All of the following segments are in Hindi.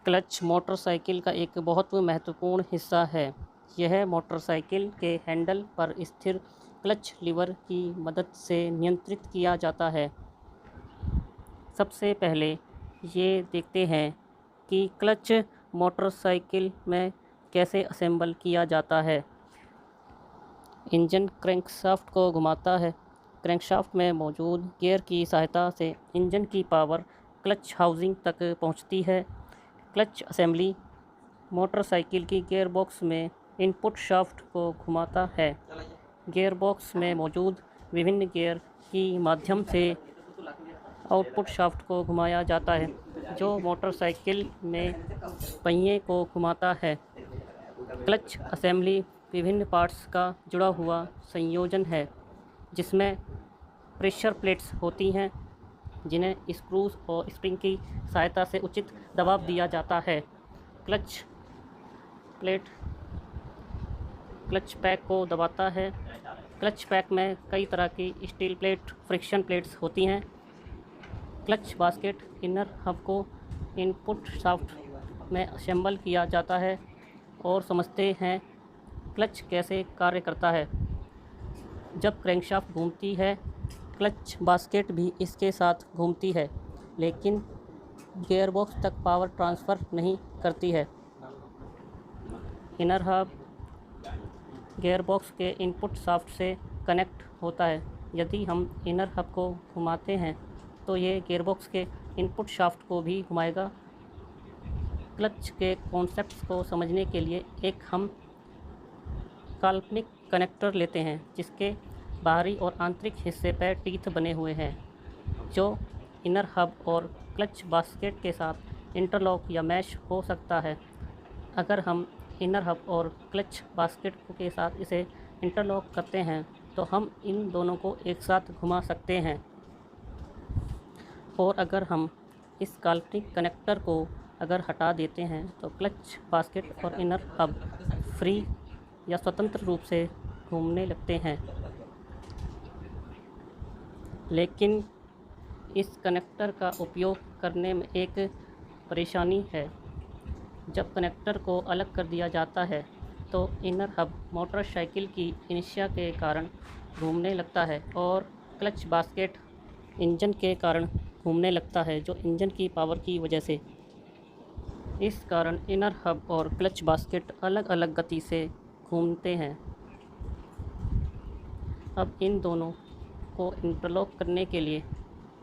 क्लच मोटरसाइकिल का एक बहुत महत्वपूर्ण हिस्सा है। यह मोटरसाइकिल के हैंडल पर स्थिर क्लच लीवर की मदद से नियंत्रित किया जाता है। सबसे पहले ये देखते हैं कि क्लच मोटरसाइकिल में कैसे असेंबल किया जाता है। इंजन क्रैंकशाफ्ट को घुमाता है। क्रैंकशाफ्ट में मौजूद गियर की सहायता से इंजन की पावर क्लच हाउसिंग तक पहुंचती है। क्लच असेंबली मोटरसाइकिल की गियरबॉक्स में इनपुट शाफ्ट को घुमाता है। गियरबॉक्स में मौजूद विभिन्न गियर की माध्यम से आउटपुट शाफ्ट को घुमाया जाता है, जो मोटरसाइकिल में पहिए को घुमाता है। क्लच असेंबली विभिन्न पार्ट्स का जुड़ा हुआ संयोजन है, जिसमें प्रेशर प्लेट्स होती हैं, जिन्हें स्क्रूज और स्प्रिंग की सहायता से उचित दबाव दिया जाता है। क्लच प्लेट क्लच पैक को दबाता है। क्लच पैक में कई तरह की स्टील प्लेट, फ्रिक्शन प्लेट्स होती हैं। क्लच बास्केट इनर हब को इनपुट शाफ्ट में असेंबल किया जाता है और समझते हैं क्लच कैसे कार्य करता है। जब क्रैंकशाफ्ट घूमती है, क्लच बास्केट भी इसके साथ घूमती है, लेकिन गियरबॉक्स तक पावर ट्रांसफ़र नहीं करती है। इनर हब गियरबॉक्स के इनपुट शाफ्ट से कनेक्ट होता है। यदि हम इनर हब को घुमाते हैं तो ये गियरबॉक्स के इनपुट शाफ्ट को भी घुमाएगा। क्लच के कॉन्सेप्ट्स को समझने के लिए एक हम काल्पनिक कनेक्टर लेते हैं, जिसके बाहरी और आंतरिक हिस्से पर टीथ बने हुए हैं, जो इनर हब और क्लच बास्केट के साथ इंटरलॉक या मैश हो सकता है। अगर हम इनर हब और क्लच बास्केट के साथ इसे इंटरलॉक करते हैं तो हम इन दोनों को एक साथ घुमा सकते हैं। और अगर हम इस काल्पनिक कनेक्टर को अगर हटा देते हैं तो क्लच बास्केट और इनर हब फ्री या स्वतंत्र रूप से घूमने लगते हैं। लेकिन इस कनेक्टर का उपयोग करने में एक परेशानी है। जब कनेक्टर को अलग कर दिया जाता है तो इनर हब मोटरसाइकिल की इनर्शिया के कारण घूमने लगता है और क्लच बास्केट इंजन के कारण घूमने लगता है, जो इंजन की पावर की वजह से। इस कारण इनर हब और क्लच बास्केट अलग अलग गति से घूमते हैं। अब इन दोनों को इंटरलॉक करने के लिए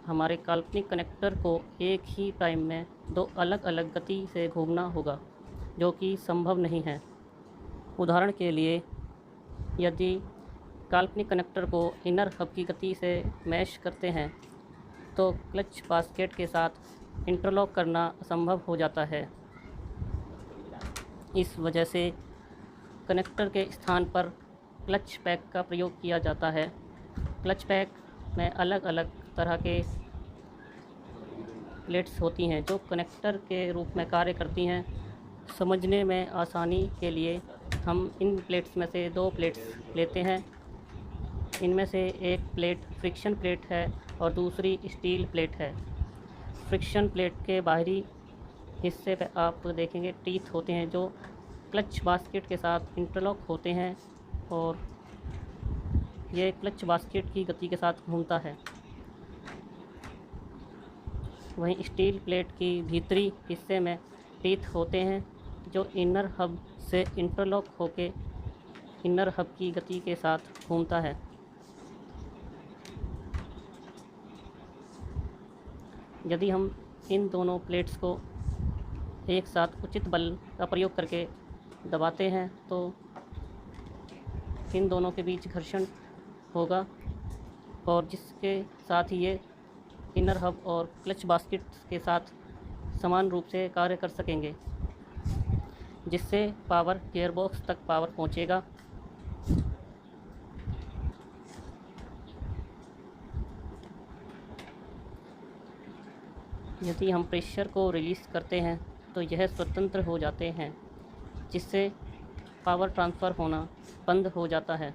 हमारे काल्पनिक कनेक्टर को एक ही टाइम में दो अलग अलग गति से घूमना होगा, जो कि संभव नहीं है। उदाहरण के लिए, यदि काल्पनिक कनेक्टर को इनर हब की गति से मैश करते हैं तो क्लच बास्केट के साथ इंटरलॉक करना असंभव हो जाता है। इस वजह से कनेक्टर के स्थान पर क्लच पैक का प्रयोग किया जाता है। क्लच पैक में अलग अलग तरह के प्लेट्स होती हैं, जो कनेक्टर के रूप में कार्य करती हैं। समझने में आसानी के लिए हम इन प्लेट्स में से दो प्लेट्स लेते हैं। इनमें से एक प्लेट फ्रिक्शन प्लेट है और दूसरी स्टील प्लेट है। फ्रिक्शन प्लेट के बाहरी हिस्से पर आप देखेंगे टीथ होते हैं, जो क्लच बास्केट के साथ इंटरलॉक होते हैं और ये क्लच बास्केट की गति के साथ घूमता है। वहीं स्टील प्लेट की भीतरी हिस्से में टीथ होते हैं, जो इनर हब से इंटरलॉक होकर इनर हब की गति के साथ घूमता है। यदि हम इन दोनों प्लेट्स को एक साथ उचित बल का प्रयोग करके दबाते हैं तो इन दोनों के बीच घर्षण होगा, और जिसके साथ ही ये इनर हब और क्लच बास्केट के साथ समान रूप से कार्य कर सकेंगे, जिससे पावर गियरबॉक्स तक पावर पहुंचेगा। यदि हम प्रेशर को रिलीज़ करते हैं तो यह स्वतंत्र हो जाते हैं, जिससे पावर ट्रांसफ़र होना बंद हो जाता है।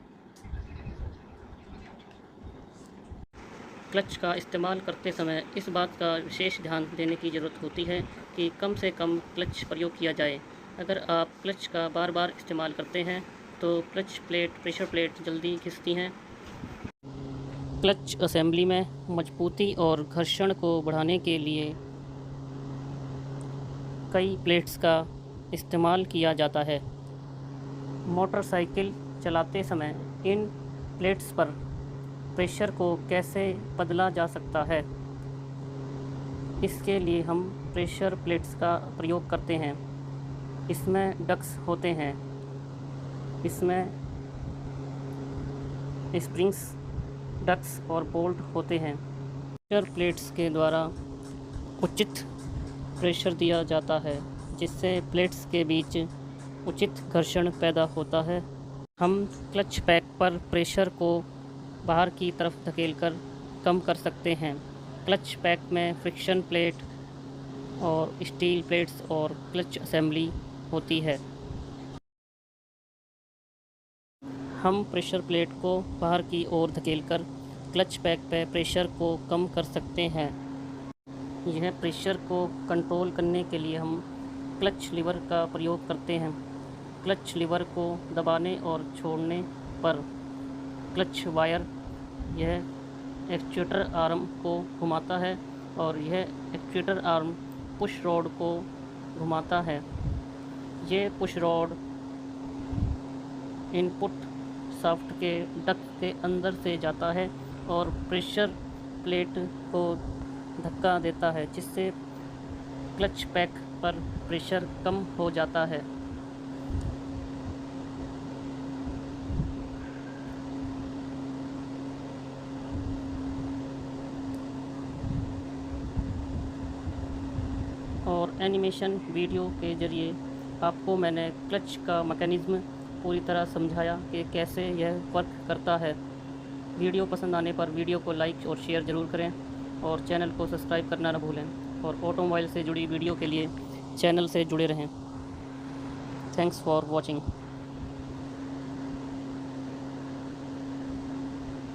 क्लच का इस्तेमाल करते समय इस बात का विशेष ध्यान देने की ज़रूरत होती है कि कम से कम क्लच प्रयोग किया जाए। अगर आप क्लच का बार बार इस्तेमाल करते हैं तो क्लच प्लेट प्रेशर प्लेट जल्दी घिसती हैं। क्लच असेंबली में मजबूती और घर्षण को बढ़ाने के लिए कई प्लेट्स का इस्तेमाल किया जाता है। मोटरसाइकिल चलाते समय इन प्लेट्स पर प्रेशर को कैसे बदला जा सकता है, इसके लिए हम प्रेशर प्लेट्स का प्रयोग करते हैं। इसमें डक्स होते हैं, इसमें स्प्रिंग्स, डक्स और बोल्ट होते हैं। प्रेशर प्लेट्स के द्वारा उचित प्रेशर दिया जाता है जिससे प्लेट्स के बीच उचित घर्षण पैदा होता है। हम क्लच पैक पर प्रेशर को बाहर की तरफ धकेलकर कम कर सकते हैं। क्लच पैक में फ्रिक्शन प्लेट और स्टील प्लेट्स और क्लच असेंबली होती है। हम प्रेशर प्लेट को बाहर की ओर धकेलकर क्लच पैक पर प्रेशर को कम कर सकते हैं। यह प्रेशर को कंट्रोल करने के लिए हम क्लच लीवर का प्रयोग करते हैं। क्लच लीवर को दबाने और छोड़ने पर क्लच वायर यह एक्चुएटर आर्म को घुमाता है और यह एक्चुएटर आर्म पुश रॉड को घुमाता है। ये पुश रॉड इनपुट शाफ्ट के डक्ट के अंदर से जाता है और प्रेशर प्लेट को धक्का देता है जिससे क्लच पैक पर प्रेशर कम हो जाता है। और एनिमेशन वीडियो के ज़रिए आपको मैंने क्लच का मैकेनिज़्म पूरी तरह समझाया कि कैसे यह वर्क करता है। वीडियो पसंद आने पर वीडियो को लाइक और शेयर ज़रूर करें और चैनल को सब्सक्राइब करना न भूलें और ऑटोमोबाइल से जुड़ी वीडियो के लिए चैनल से जुड़े रहें। Thanks for watching.